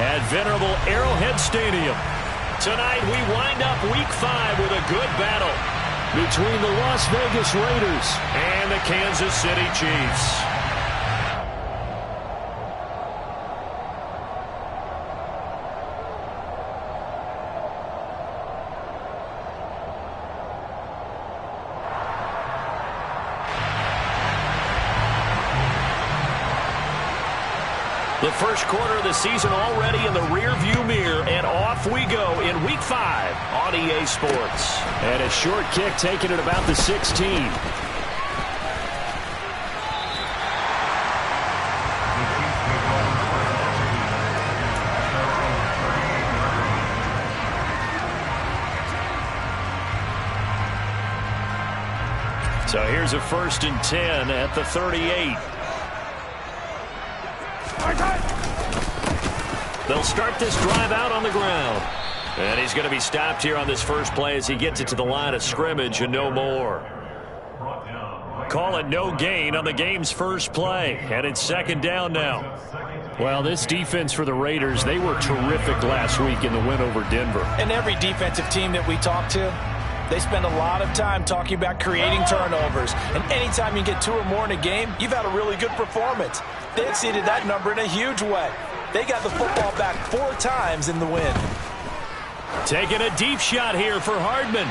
at venerable Arrowhead Stadium. Tonight we wind up Week 5 with a good battle between the Las Vegas Raiders and the Kansas City Chiefs. The first quarter of the season already in the rearview mirror, and off we go in Week 5 on EA Sports. And a short kick taken at about the 16. So here's a 1st and 10 at the 38. They'll start this drive out on the ground. And he's going to be stopped here on this first play as he gets it to the line of scrimmage and no more. Call it no gain on the game's first play. And it's 2nd down now. Well, this defense for the Raiders, they were terrific last week in the win over Denver. And every defensive team that we talk to, they spend a lot of time talking about creating turnovers. And anytime you get 2 or more in a game, you've had a really good performance. They exceeded that number in a huge way. They got the football back 4 times in the win. Taking a deep shot here for Hardman.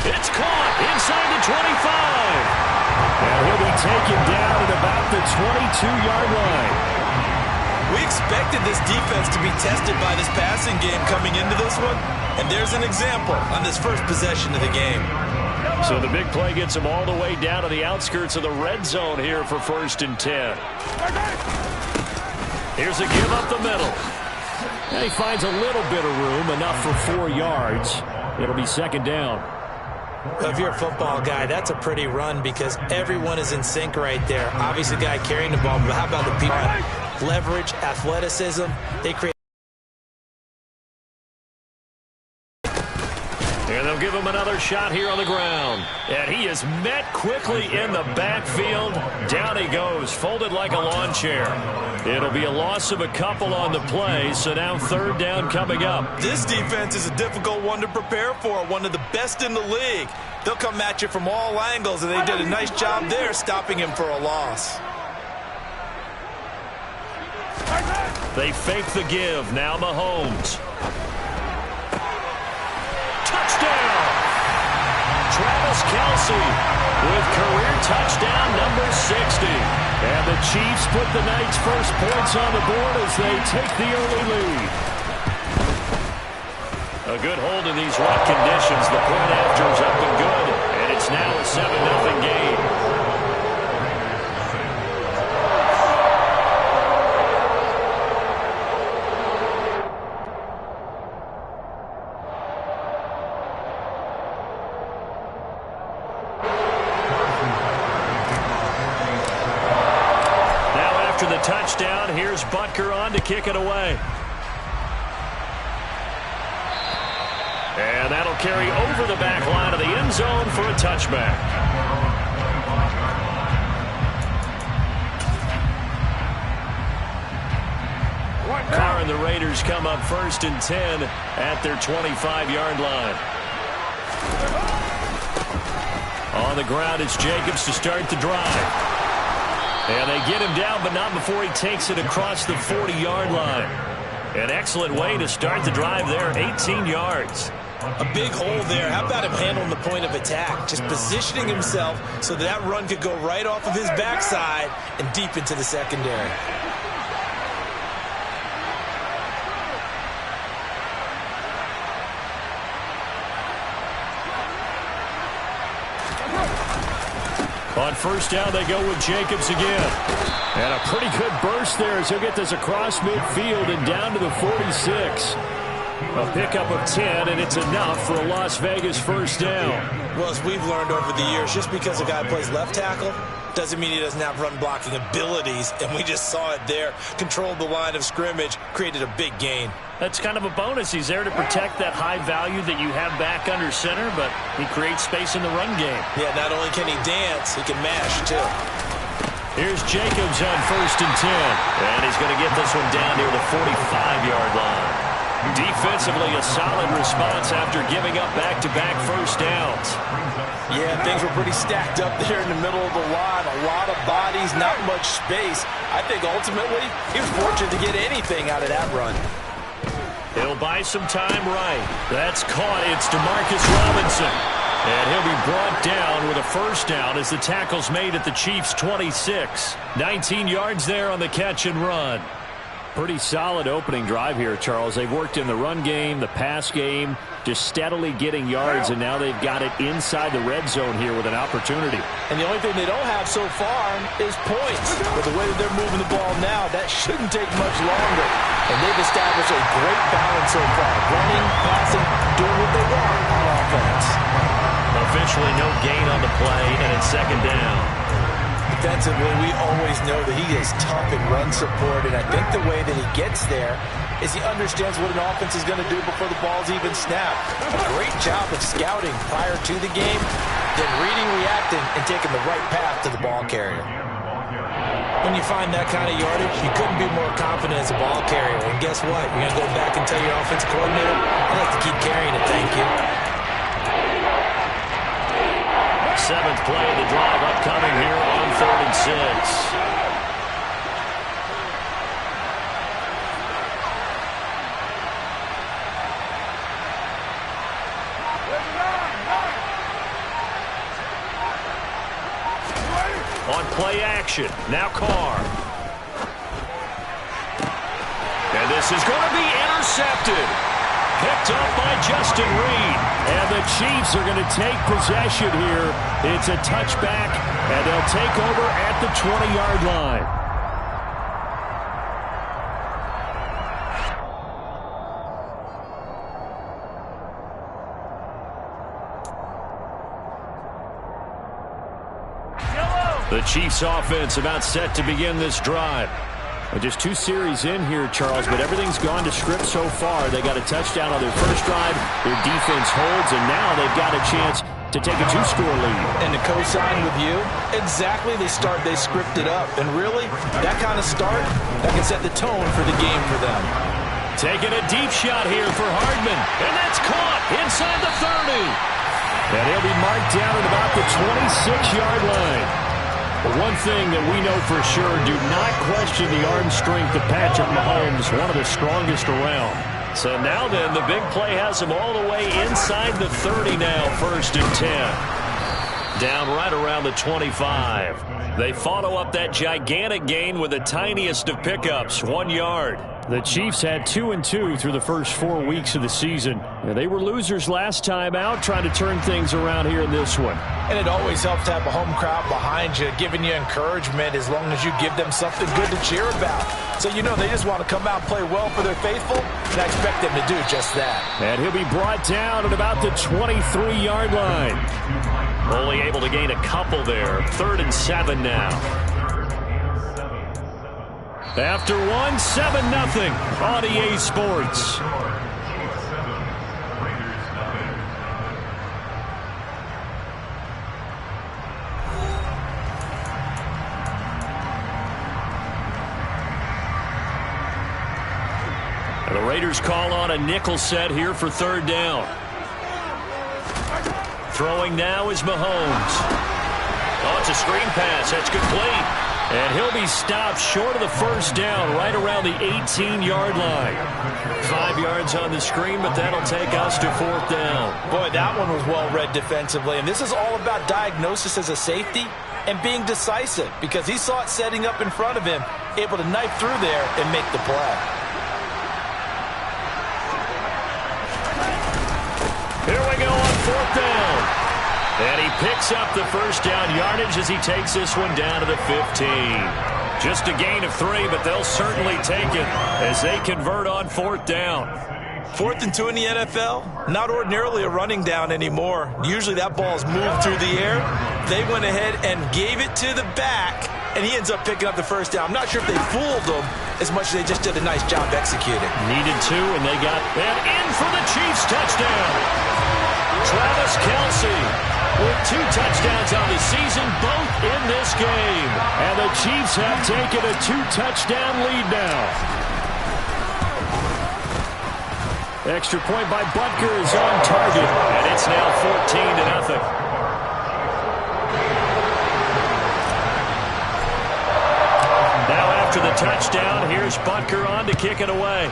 It's caught inside the 25. And he'll be taken down at about the 22-yard line. We expected this defense to be tested by this passing game coming into this one. And there's an example on this first possession of the game. So the big play gets him all the way down to the outskirts of the red zone here for 1st and 10. Here's a give up the middle. And he finds a little bit of room, enough for 4 yards. It'll be 2nd down. Well, if you're a football guy, that's a pretty run because everyone is in sync right there. Obviously, the guy carrying the ball, but how about the people? Leverage, athleticism, they create. And they'll give him another shot here on the ground. And he is met quickly in the backfield. Down he goes, folded like a lawn chair. It'll be a loss of a couple on the play, so now 3rd down coming up. This defense is a difficult one to prepare for, one of the best in the league. They'll come at you from all angles, and they did a nice job there stopping him for a loss. They fake the give. Now Mahomes. Touchdown! Travis Kelce with career touchdown number 60. And the Chiefs put the night's first points on the board as they take the early lead. A good hold in these rough conditions. The point after is up and good. And it's now a 7-0 game. Touchdown. Here's Butker on to kick it away. And that'll carry over the back line of the end zone for a touchback. Carr and the Raiders come up 1st and 10 at their 25-yard line. On the ground, it's Jacobs to start the drive. And they get him down, but not before he takes it across the 40-yard line. An excellent way to start the drive there, 18 yards. A big hole there. How about him handling the point of attack? Just positioning himself so that run could go right off of his backside and deep into the secondary. On 1st down, they go with Jacobs again. And a pretty good burst there as he'll get this across midfield and down to the 46. A pickup of 10, and it's enough for a Las Vegas 1st down. Well, as we've learned over the years, just because a guy plays left tackle doesn't mean he doesn't have run-blocking abilities, and we just saw it there. Controlled the line of scrimmage, created a big gain. That's kind of a bonus. He's there to protect that high value that you have back under center, but he creates space in the run game. Yeah, not only can he dance, he can mash, too. Here's Jacobs on 1st and 10. And he's going to get this one down near the 45 Defensively, a solid response after giving up back-to-back first downs. Yeah, things were pretty stacked up there in the middle of the line. A lot of bodies, not much space. I think ultimately he was fortunate to get anything out of that run. He'll buy some time right. That's caught. It's DeMarcus Robinson. And he'll be brought down with a first down as the tackle's made at the Chiefs' 26. 19 yards there on the catch and run. Pretty solid opening drive here, Charles. They've worked in the run game, the pass game, just steadily getting yards, and now they've got it inside the red zone here with an opportunity. And the only thing they don't have so far is points. But the way that they're moving the ball now, that shouldn't take much longer. And they've established a great balance so far. Running, passing, doing what they want on offense. Officially no gain on the play, and it's second down. Defensively, we always know that he is tough in run support, and I think the way that he gets there is he understands what an offense is going to do before the ball's even snapped. A great job of scouting prior to the game, then reading, reacting, and taking the right path to the ball carrier. When you find that kind of yardage, you couldn't be more confident as a ball carrier. And guess what? You're going to go back and tell your offensive coordinator, I'd like to keep carrying it, thank you. Seventh play of the drive upcoming here on 3rd and 6. On play action, now Carr. And this is going to be intercepted. Picked up by Justin Reed. And the Chiefs are going to take possession here. It's a touchback, and they'll take over at the 20-yard line. The Chiefs offense about set to begin this drive. Just 2 series in here, Charles, but everything's gone to script so far. They got a touchdown on their first drive. Their defense holds, and now they've got a chance to take a 2-score lead. And to co-sign with you, exactly they scripted up. And really, that kind of start, that can set the tone for the game for them. Taking a deep shot here for Hardman, and that's caught inside the 30. And he'll be marked down at about the 26-yard line. But one thing that we know for sure, do not question the arm strength of Patrick Mahomes, one of the strongest around. So now then, the big play has him all the way inside the 30 now, 1st and 10. Down right around the 25. They follow up that gigantic gain with the tiniest of pickups, 1 yard. The Chiefs had 2-2 through the first 4 weeks of the season. And they were losers last time out, trying to turn things around here in this one. And it always helps to have a home crowd behind you, giving you encouragement as long as you give them something good to cheer about. So you know they just want to come out and play well for their faithful, and I expect them to do just that. And he'll be brought down at about the 23-yard line. Only able to gain a couple there. 3rd and 7 now. After 1, 7-0 on EA Sports. And the Raiders call on a nickel set here for 3rd down. Throwing now is Mahomes. Oh, it's a screen pass. That's complete. And he'll be stopped short of the first down right around the 18-yard line. 5 yards on the screen, but that'll take us to 4th down. Boy, that one was well read defensively. And this is all about diagnosis as a safety and being decisive, because he saw it setting up in front of him, able to knife through there and make the play. Here we go on 4th down. And he picks up the first down yardage as he takes this one down to the 15. Just a gain of 3, but they'll certainly take it as they convert on 4th down. 4th and 2 in the NFL, not ordinarily a running down anymore. Usually that ball's moved through the air. They went ahead and gave it to the back, and he ends up picking up the first down. I'm not sure if they fooled him as much as they just did a nice job executing. Needed to, and they got that in for the Chiefs touchdown. Travis Kelce with 2 touchdowns on the season, both in this game. And the Chiefs have taken a 2-touchdown lead now. Extra point by Butker is on target, and it's now 14-0. Now after the touchdown, here's Butker on to kick it away.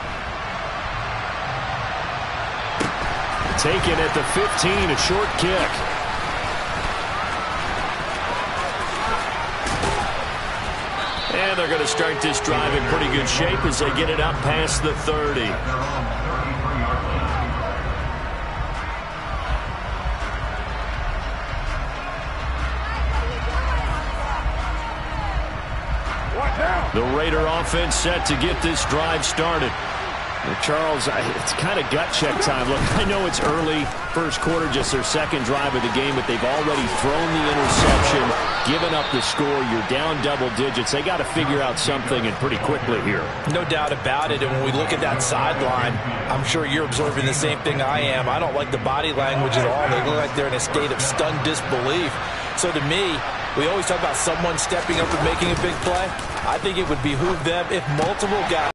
Taken at the 15, a short kick. And they're going to start this drive in pretty good shape as they get it up past the 30. The Raider offense set to get this drive started. Charles, it's kind of gut check time. Look, I know it's early, first quarter, just their second drive of the game, but they've already thrown the interception, given up the score. You're down double digits. They got to figure out something, and pretty quickly here. No doubt about it, and when we look at that sideline, I'm sure you're observing the same thing I am. I don't like the body language at all. They look like they're in a state of stunned disbelief. So to me, we always talk about someone stepping up and making a big play. I think it would behoove them if multiple guys.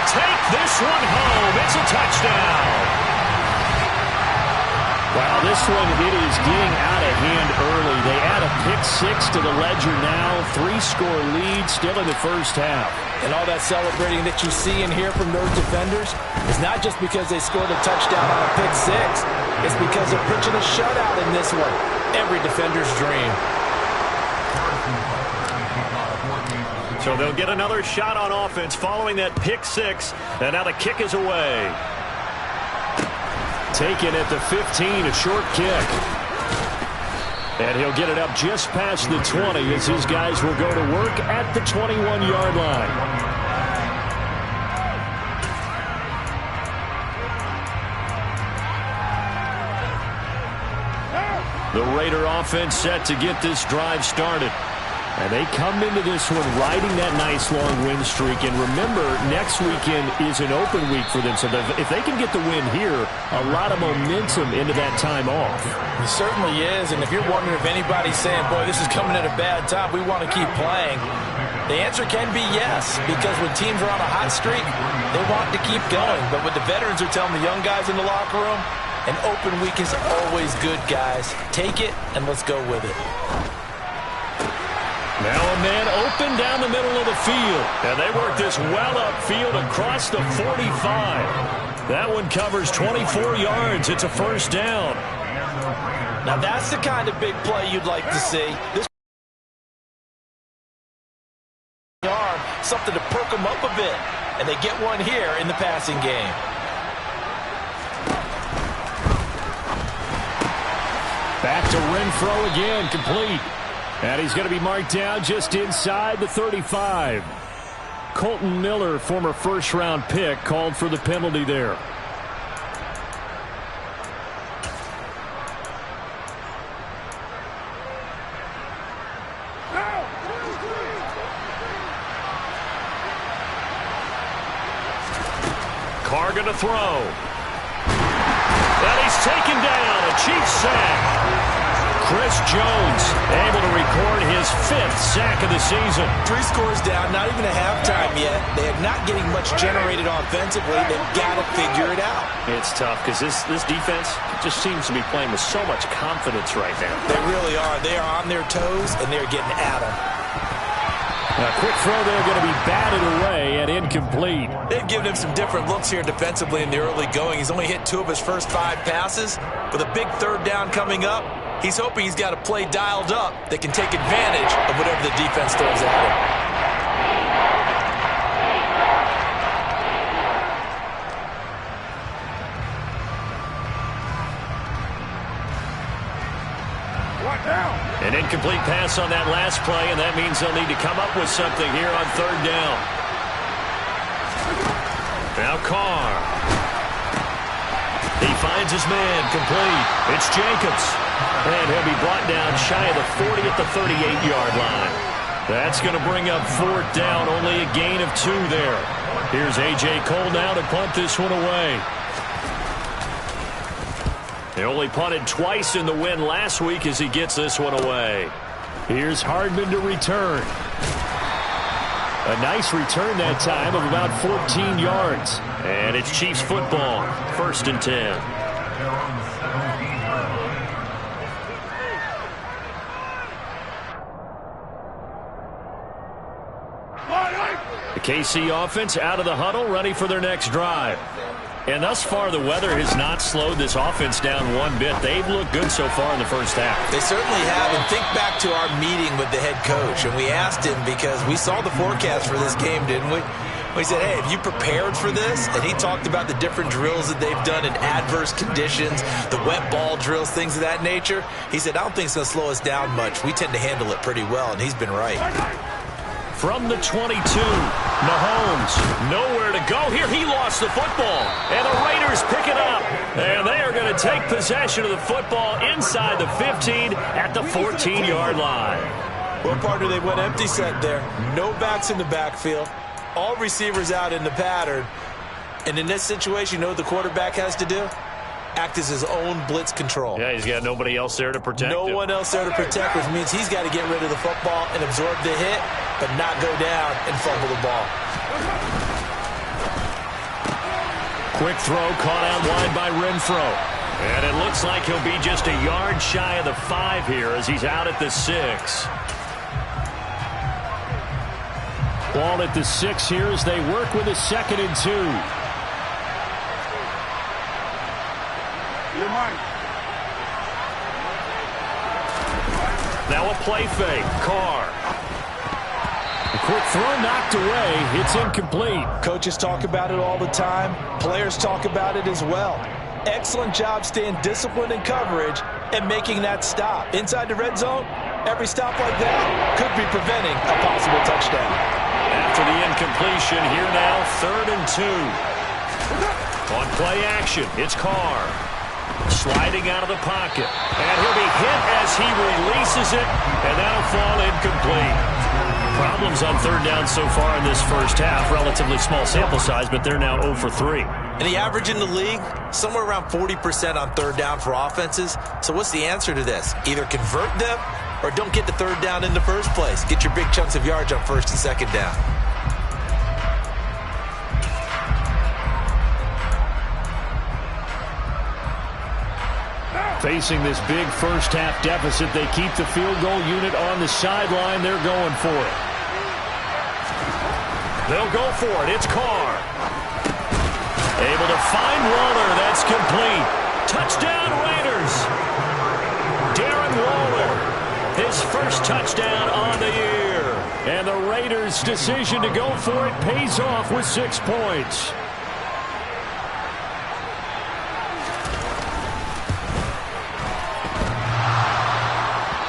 Take this one home. It's a touchdown. Wow, this one, it is getting out of hand early. They add a pick six to the ledger now. 3-score lead still in the first half. And all that celebrating that you see and hear from those defenders is not just because they scored a touchdown on a pick six. It's because they're pitching a shutout in this one. Every defender's dream. So they'll get another shot on offense following that pick six. And now the kick is away. Taken at the 15, a short kick. And he'll get it up just past the 20 as his guys will go to work at the 21-yard line. The Raider offense set to get this drive started. And they come into this one riding that nice long win streak. And remember, next weekend is an open week for them. So if they can get the win here, a lot of momentum into that time off. It certainly is. And if you're wondering if anybody's saying, boy, this is coming at a bad time, we want to keep playing, the answer can be yes. Because when teams are on a hot streak, they want to keep going. But what the veterans are telling the young guys in the locker room, an open week is always good, guys. Take it and let's go with it. Now a man open down the middle of the field. And they work this well upfield across the 45. That one covers 24 yards. It's a first down. Now that's the kind of big play you'd like to see. This arm, something to perk them up a bit. And they get one here in the passing game. Back to Renfro again, complete. And he's going to be marked down just inside the 35. Colton Miller, former first-round pick, called for the penalty there. Carr going to throw. And he's taken down. A Chiefs sack. Chris Jones able to record his 5th sack of the season. 3 scores down, not even a halftime yet. They are not getting much generated offensively. They've got to figure it out. It's tough because this defense just seems to be playing with so much confidence right now. They really are. They are on their toes, and they're getting at them. A quick throw there going to be batted away and incomplete. They've given him some different looks here defensively in the early going. He's only hit 2 of his first 5 passes. With a big 3rd down coming up, he's hoping he's got a play dialed up that can take advantage of whatever the defense throws at him. An incomplete pass on that last play, and that means they'll need to come up with something here on 3rd down. Now Carr. He finds his man, complete. It's Jacobs. And he'll be brought down shy of the 40 at the 38-yard line. That's going to bring up 4th down, only a gain of 2 there. Here's A.J. Cole now to punt this one away. They only punted twice in the win last week as he gets this one away. Here's Hardman to return. A nice return that time of about 14 yards. And it's Chiefs football, 1st and 10. The KC offense out of the huddle, ready for their next drive. And thus far, the weather has not slowed this offense down one bit. They've looked good so far in the first half. They certainly have. And think back to our meeting with the head coach. And we asked him, because we saw the forecast for this game, didn't we? We said, hey, have you prepared for this? And he talked about the different drills that they've done in adverse conditions, the wet ball drills, things of that nature. He said, I don't think it's going to slow us down much. We tend to handle it pretty well, and he's been right. From the 22, Mahomes, nowhere to go. Here he lost the football, and the Raiders pick it up. And they are going to take possession of the football inside the 15 at the 14-yard line. Well, partner, they went empty set there. No backs in the backfield. All receivers out in the pattern. And in this situation, you know what the quarterback has to do? Act as his own blitz control. Yeah, he's got nobody else there to protect him. No one else there to protect, which means he's got to get rid of the football and absorb the hit, but not go down and fumble the ball. Quick throw caught out wide by Renfro. And it looks like he'll be just a yard shy of the 5 here as he's out at the 6. Ball at the 6 here as they work with a 2nd and 2. Now a play fake. Carr. A quick throw knocked away. It's incomplete. Coaches talk about it all the time. Players talk about it as well. Excellent job staying disciplined in coverage and making that stop. Inside the red zone, every stop like that could be preventing a possible touchdown. After the incompletion, here now, 3rd and 2. On play action, it's Carr. Sliding out of the pocket. And he'll be hit as he releases it, and that'll fall incomplete. Problems on 3rd down so far in this first half. Relatively small sample size, but they're now 0 for 3. And the average in the league, somewhere around 40% on 3rd down for offenses. So what's the answer to this? Either convert them or don't get the 3rd down in the first place. Get your big chunks of yards on 1st and 2nd down. Facing this big first half deficit, they keep the field goal unit on the sideline. They're going for it. They'll go for it. It's Carr. Able to find Waller. That's complete. Touchdown Raiders. Darren Waller. His first touchdown on the year. And the Raiders' decision to go for it pays off with 6 points.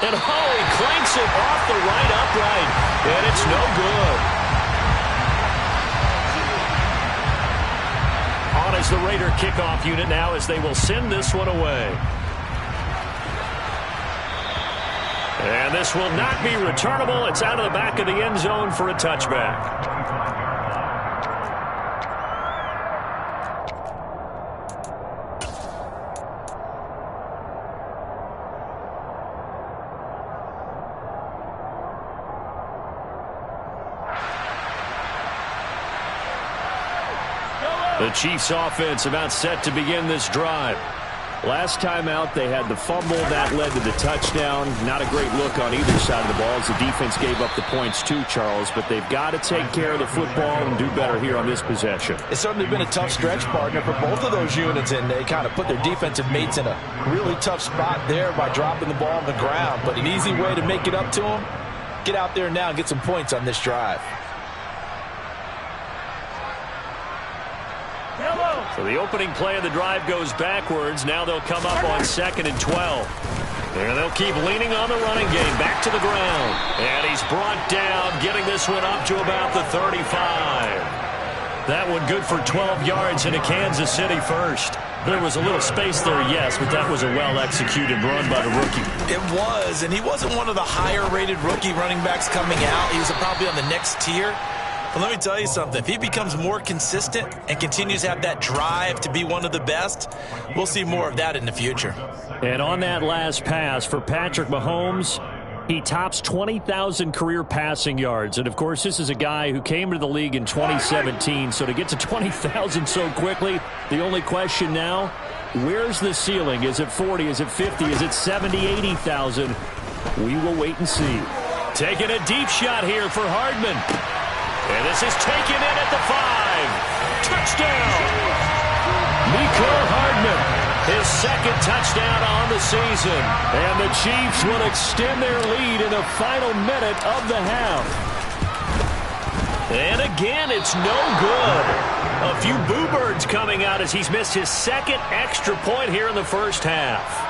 And Howie clanks it off the right upright. And it's no good. On is the Raider kickoff unit now as they will send this one away. And this will not be returnable. It's out of the back of the end zone for a touchback. The Chiefs offense about set to begin this drive. Last time out, they had the fumble. That led to the touchdown. Not a great look on either side of the ball as the defense gave up the points too, Charles. But they've got to take care of the football and do better here on this possession. It's certainly been a tough stretch, partner, for both of those units, and they kind of put their defensive mates in a really tough spot there by dropping the ball on the ground. But an easy way to make it up to them, get out there now and get some points on this drive. So the opening play of the drive goes backwards. Now they'll come up on 2nd and 12. And they'll keep leaning on the running game. Back to the ground. And he's brought down, getting this one up to about the 35. That one good for 12 yards into Kansas City first. There was a little space there, yes, but that was a well-executed run by the rookie. It was, and he wasn't one of the higher-rated rookie running backs coming out. He was probably on the next tier. But let me tell you something. If he becomes more consistent and continues to have that drive to be one of the best, we'll see more of that in the future. And on that last pass for Patrick Mahomes, He tops 20,000 career passing yards. And, of course, this is a guy who came to the league in 2017. So to get to 20,000 so quickly, the only question now, where's the ceiling? Is it 40? Is it 50? Is it 70, 80,000? We will wait and see. Taking a deep shot here for Hardman. And this is taken in at the 5. Touchdown! Mecole Hardman. His second touchdown on the season. And the Chiefs will extend their lead in the final minute of the half. And again, it's no good. A few boo birds coming out as he's missed his second extra point here in the first half.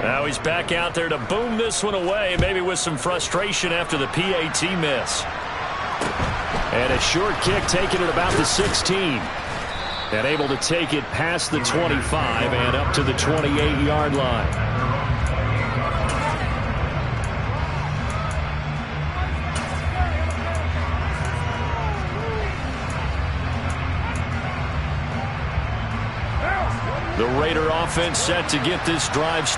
Now he's back out there to boom this one away, maybe with some frustration after the PAT miss. And a short kick taken at about the 16. And able to take it past the 25 and up to the 28-yard line. The Raider offense set to get this drive started.